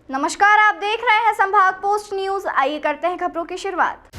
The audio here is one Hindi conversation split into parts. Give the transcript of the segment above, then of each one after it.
नमस्कार, आप देख रहे हैं संभाग पोस्ट न्यूज। आइए करते हैं खबरों की शुरुआत।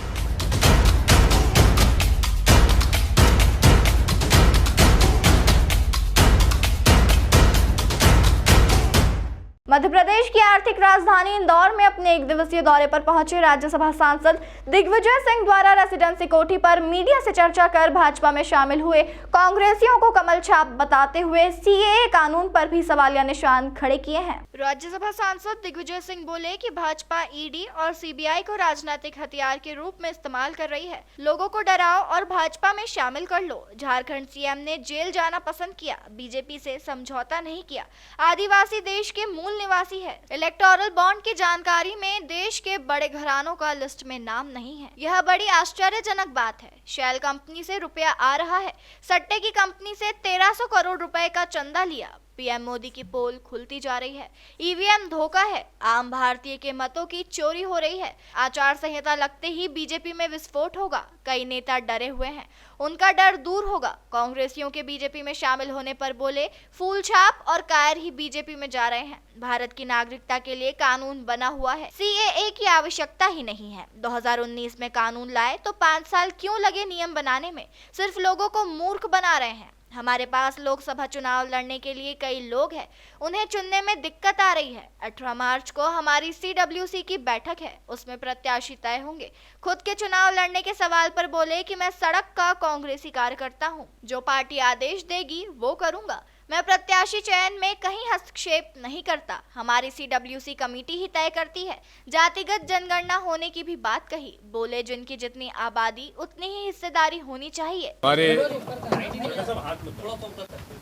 मध्य प्रदेश की आर्थिक राजधानी इंदौर में अपने एक दिवसीय दौरे पर पहुंचे राज्यसभा सांसद दिग्विजय सिंह द्वारा रेसिडेंसी कोठी पर मीडिया से चर्चा कर भाजपा में शामिल हुए कांग्रेसियों को कमल छाप बताते हुए सीएए कानून पर भी सवालिया निशान खड़े किए हैं। राज्यसभा सांसद दिग्विजय सिंह बोले कि भाजपा ईडी और सीबीआई को राजनीतिक हथियार के रूप में इस्तेमाल कर रही है। लोगों को डराओ और भाजपा में शामिल कर लो। झारखंड सीएम ने जेल जाना पसंद किया, बीजेपी से समझौता नहीं किया। आदिवासी देश के मूल निवासी है। इलेक्टोरल बॉन्ड की जानकारी में देश के बड़े घरानों का लिस्ट में नाम नहीं है। यह बड़ी आश्चर्यजनक बात है। शेल कंपनी से रुपया आ रहा है। सट्टे की कंपनी से 1300 करोड़ रुपए का चंदा लिया। पीएम मोदी की पोल खुलती जा रही है। ईवीएम धोखा है। आम भारतीय के मतों की चोरी हो रही है। आचार संहिता लगते ही बीजेपी में विस्फोट होगा। कई नेता डरे हुए हैं, उनका डर दूर होगा। कांग्रेसियों के बीजेपी में शामिल होने पर बोले फूल छाप और कायर ही बीजेपी में जा रहे हैं। भारत की नागरिकता के लिए कानून बना हुआ है, सीएए की आवश्यकता ही नहीं है। 2019 में कानून लाए तो 5 साल क्यों लगे नियम बनाने में? सिर्फ लोगों को मूर्ख बना रहे हैं। हमारे पास लोकसभा चुनाव लड़ने के लिए कई लोग हैं, उन्हें चुनने में दिक्कत आ रही है। 18 मार्च को हमारी सीडब्ल्यूसी की बैठक है, उसमें प्रत्याशी तय होंगे। खुद के चुनाव लड़ने के सवाल पर बोले कि मैं सड़क का कांग्रेसी कार्यकर्ता हूं, जो पार्टी आदेश देगी वो करूंगा। मैं प्रत्याशी चयन में कहीं हस्तक्षेप नहीं करता, हमारी सीडब्ल्यूसी कमेटी ही तय करती है। जातिगत जनगणना होने की भी बात कही। बोले जिनकी जितनी आबादी उतनी ही हिस्सेदारी होनी चाहिए।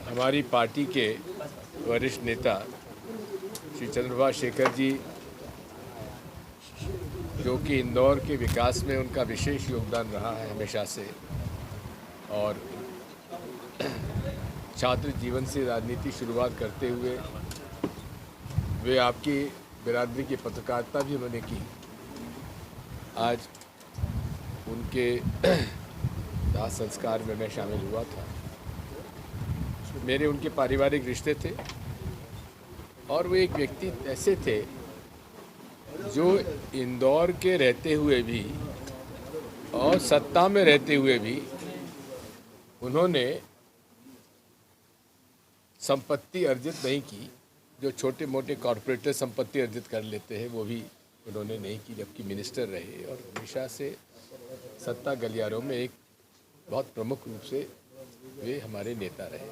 हमारी पार्टी के वरिष्ठ नेता श्री चंद्रबाबू शेखर जी, जो कि इंदौर के विकास में उनका विशेष योगदान रहा है हमेशा से, और छात्र जीवन से राजनीति शुरुआत करते हुए वे आपकी बिरादरी की पत्रकारिता भी उन्होंने की। आज उनके दाह संस्कार में मैं शामिल हुआ था। मेरे उनके पारिवारिक रिश्ते थे और वो एक व्यक्ति ऐसे थे जो इंदौर के रहते हुए भी और सत्ता में रहते हुए भी उन्होंने संपत्ति अर्जित नहीं की। जो छोटे मोटे कॉरपोरेटर संपत्ति अर्जित कर लेते हैं वो भी उन्होंने नहीं की, जबकि मिनिस्टर रहे और हमेशा से सत्ता गलियारों में एक बहुत प्रमुख रूप से वे हमारे नेता रहे।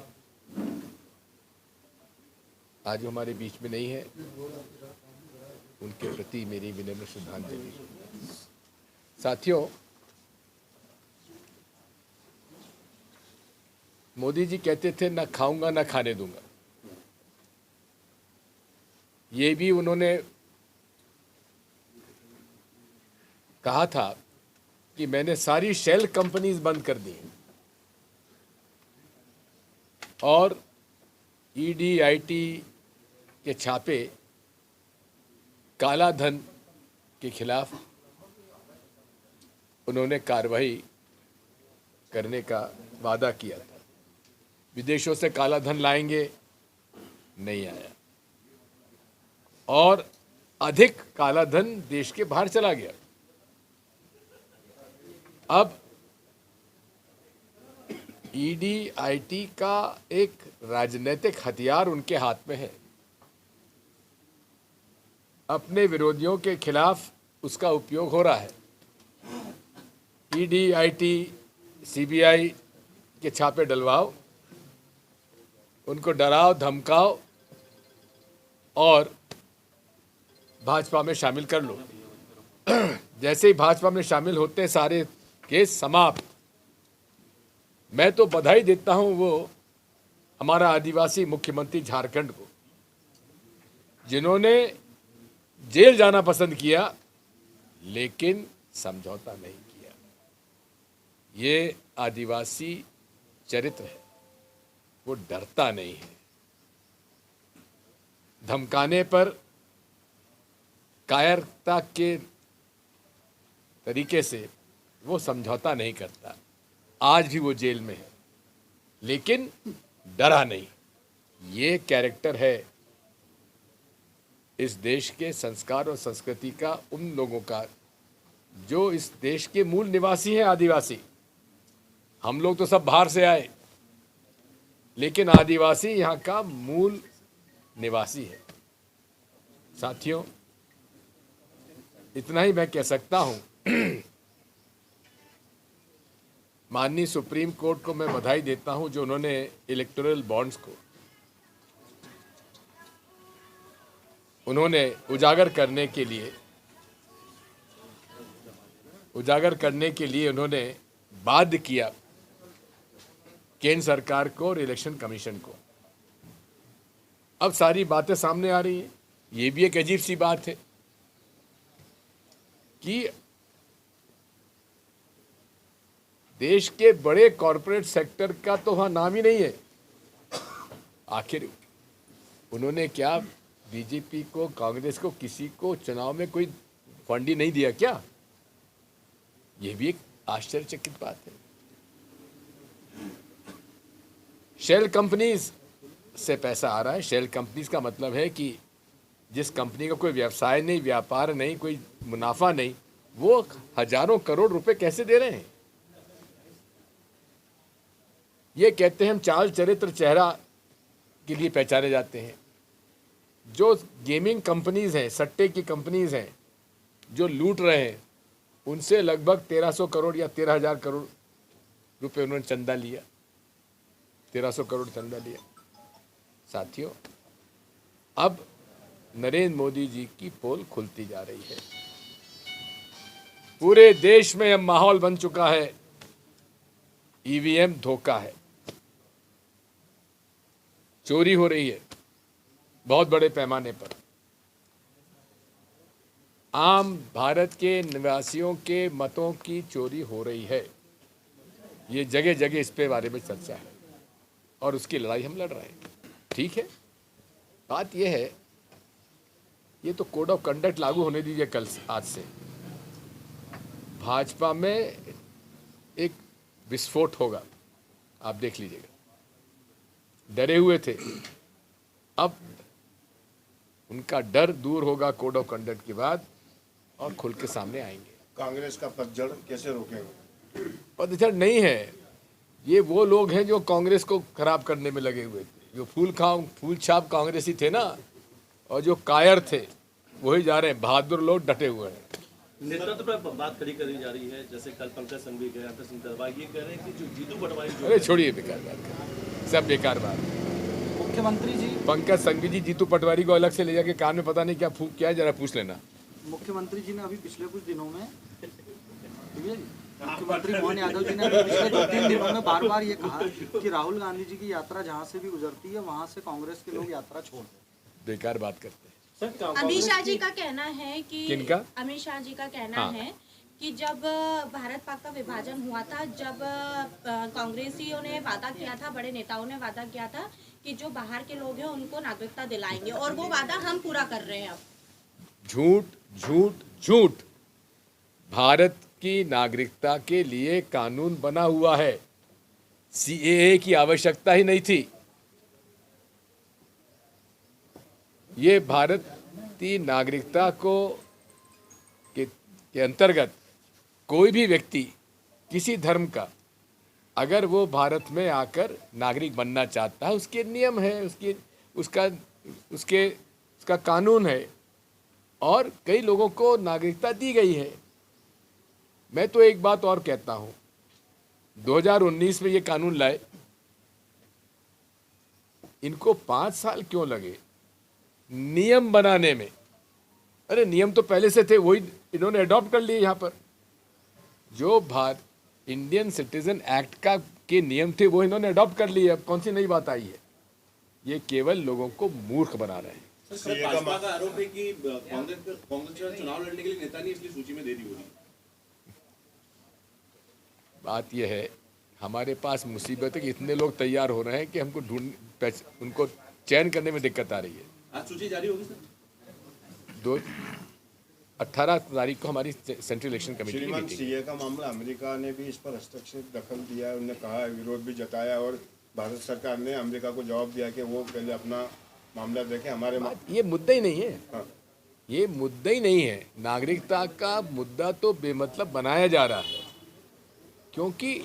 आज हमारे बीच में नहीं है, उनके प्रति मेरी विनम्र श्रद्धांजलि। साथियों, मोदी जी कहते थे ना खाऊंगा ना खाने दूंगा। ये भी उन्होंने कहा था कि मैंने सारी शेल कंपनीज बंद कर दी और ईडी आईटी के छापे काला धन के खिलाफ उन्होंने कार्रवाई करने का वादा किया था। विदेशों से काला धन लाएंगे, नहीं आया, और अधिक काला धन देश के बाहर चला गया। अब ईडी आईटी का एक राजनीतिक हथियार उनके हाथ में है। अपने विरोधियों के खिलाफ उसका उपयोग हो रहा है। ईडी आईटी सीबीआई के छापे डलवाओ, उनको डराओ धमकाओ और भाजपा में शामिल कर लो। जैसे ही भाजपा में शामिल होते सारे केस समाप्त। मैं तो बधाई देता हूं वो हमारा आदिवासी मुख्यमंत्री झारखंड को, जिन्होंने जेल जाना पसंद किया लेकिन समझौता नहीं किया। ये आदिवासी चरित्र है, वो डरता नहीं है। धमकाने पर कायरता के तरीके से वो समझौता नहीं करता। आज भी वो जेल में है लेकिन डरा नहीं। ये कैरेक्टर है इस देश के संस्कार और संस्कृति का, उन लोगों का जो इस देश के मूल निवासी हैं, आदिवासी। हम लोग तो सब बाहर से आए, लेकिन आदिवासी यहाँ का मूल निवासी है। साथियों, इतना ही मैं कह सकता हूँ। माननीय सुप्रीम कोर्ट को मैं बधाई देता हूँ जो उन्होंने इलेक्टोरल बॉन्ड्स को उन्होंने उजागर करने के लिए उन्होंने बाध्य किया केंद्र सरकार को और इलेक्शन कमीशन को। अब सारी बातें सामने आ रही हैं। ये भी एक अजीब सी बात है कि देश के बड़े कॉरपोरेट सेक्टर का तो वहां नाम ही नहीं है। आखिर उन्होंने क्या बीजेपी को, कांग्रेस को, किसी को चुनाव में कोई फंड ही नहीं दिया क्या? यह भी एक आश्चर्यचकित बात है। शेल कंपनीज से पैसा आ रहा है। शेल कंपनीज का मतलब है कि जिस कंपनी का कोई व्यवसाय नहीं, व्यापार नहीं, कोई मुनाफा नहीं, वो हजारों करोड़ रुपए कैसे दे रहे हैं? ये कहते हैं हम चाल, चरित्र, चेहरा के लिए पहचाने जाते हैं। जो गेमिंग कंपनीज हैं, सट्टे की कंपनीज हैं, जो लूट रहे हैं, उनसे लगभग 1300 करोड़ या 13,000 करोड़ रुपए उन्होंने चंदा लिया। 1300 करोड़ चंदा लिया। साथियों, अब नरेंद्र मोदी जी की पोल खुलती जा रही है। पूरे देश में अब माहौल बन चुका है, ईवीएम धोखा है, चोरी हो रही है बहुत बड़े पैमाने पर। आम भारत के निवासियों के मतों की चोरी हो रही है। ये जगह जगह इस पे बारे में चर्चा है और उसकी लड़ाई हम लड़ रहे हैं। ठीक है, बात यह है, ये तो कोड ऑफ कंडक्ट लागू होने दीजिए कल, आज से भाजपा में एक विस्फोट होगा, आप देख लीजिएगा। डरे हुए थे, अब उनका डर दूर होगा कोड ऑफ कंडक्ट के बाद और खुल के सामने आएंगे। कांग्रेस का पतझड़ कैसे रोकेंगे? पतझड़ नहीं है, ये वो लोग हैं जो कांग्रेस को खराब करने में लगे हुए थे। जो फूल छाप कांग्रेसी थे ना, और जो कायर थे, वही जा रहे हैं। बहादुर लोग डटे हुए हैं। नेतृत्व पर बात करी जा रही है, जैसे कल पंकज संघवी गए, आकर सिंह दरबार ये कह रहे हैं कि जो जीतू पटवारी जो अरे छोड़िए, बेकार बात, सब बेकार बात। मुख्यमंत्री जी, पंकज संघवी जी जीतू पटवारी को अलग से ले जाके कान में पता नहीं क्या फूंक किया है, जरा पूछ लेना। मुख्यमंत्री जी ने अभी पिछले कुछ दिनों में, मुख्यमंत्री मोहन यादव जी ने पिछले 2-3 दिनों में बार बार ये कहा कि राहुल गांधी जी की यात्रा जहां से भी गुजरती है वहां से कांग्रेस के लोग यात्रा छोड़ दें। बेकार बात करते हैं। अमित शाह जी का कहना है कि किनका? अमित शाह जी का कहना हाँ। है कि जब भारत पाक का विभाजन हुआ था, जब कांग्रेसियों ने वादा किया था, बड़े नेताओं ने वादा किया था कि जो बाहर के लोग हैं उनको नागरिकता दिलाएंगे, और वो वादा हम पूरा कर रहे हैं। अब झूठ झूठ झूठ। भारत की नागरिकता के लिए कानून बना हुआ है। सीएए की आवश्यकता ही नहीं थी। ये भारतीय नागरिकता को के अंतर्गत कोई भी व्यक्ति किसी धर्म का अगर वो भारत में आकर नागरिक बनना चाहता है, उसके नियम है, उसका कानून है, और कई लोगों को नागरिकता दी गई है। मैं तो एक बात और कहता हूं, 2019 में ये कानून लाए, इनको 5 साल क्यों लगे नियम बनाने में? अरे नियम तो पहले से थे, वही इन्होंने अडॉप्ट कर लिए। यहाँ पर जो इंडियन सिटीजन एक्ट का के नियम थे वो इन्होंने अडॉप्ट कर लिए। अब कौन सी नई बात आई है? ये केवल लोगों को मूर्ख बना रहे हैं। भाजपा का आरोप है कि कांग्रेस चुनाव लड़ने के लिए नेता नहीं इसलिए सूची में दे दी होगी। बात यह है, हमारे पास मुसीबत है कि इतने लोग तैयार हो रहे हैं कि हमको उनको चयन करने में दिक्कत आ रही है। आज सूची जारी होगी सर? 18 तारीख को हमारी सेंट्रल इलेक्शन कमेटी की श्रीमान, मीटिंग। सीए का मामला अमेरिका ने भी इस पर हस्तक्षेप दखल दिया है। उन्होंने कहा, विरोध भी जताया, और भारत सरकार ने अमेरिका को जवाब दिया कि वो पहले अपना मामला देखें हमारे ये मुद्दा ही नहीं है, हाँ। ये मुद्दा ही नहीं है। नागरिकता का मुद्दा तो बेमतलब बनाया जा रहा है, क्योंकि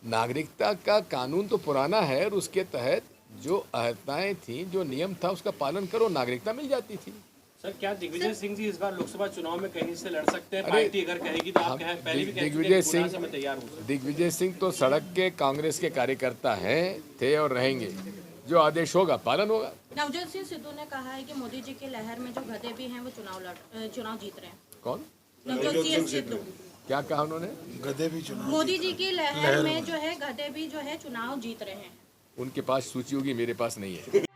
नागरिकता का कानून तो पुराना है और उसके तहत जो अहर्ताएं थी, जो नियम था, उसका पालन करो, नागरिकता मिल जाती थी। सर, क्या दिग्विजय सिंह जी इस बार लोकसभा चुनाव में कहीं से लड़ सकते हैं? अरे, पार्टी अगर कहेगी तो आप पहले भी कह चुके हैं, गुना से मैं तैयार हूँ। दिग्विजय सिंह तो सड़क के कांग्रेस के कार्यकर्ता हैं, थे और रहेंगे। जो आदेश होगा पालन होगा। नवजोत सिंह सिद्धू ने कहा है कि मोदी जी की लहर में जो गधे भी हैं वो चुनाव जीत रहे हैं। कौन? नवजोत सिंह सिद्धू। क्या कहा उन्होंने? मोदी जी की लहर में जो है गधे भी जो है चुनाव जीत रहे हैं। उनके पास सूची होगी, मेरे पास नहीं है।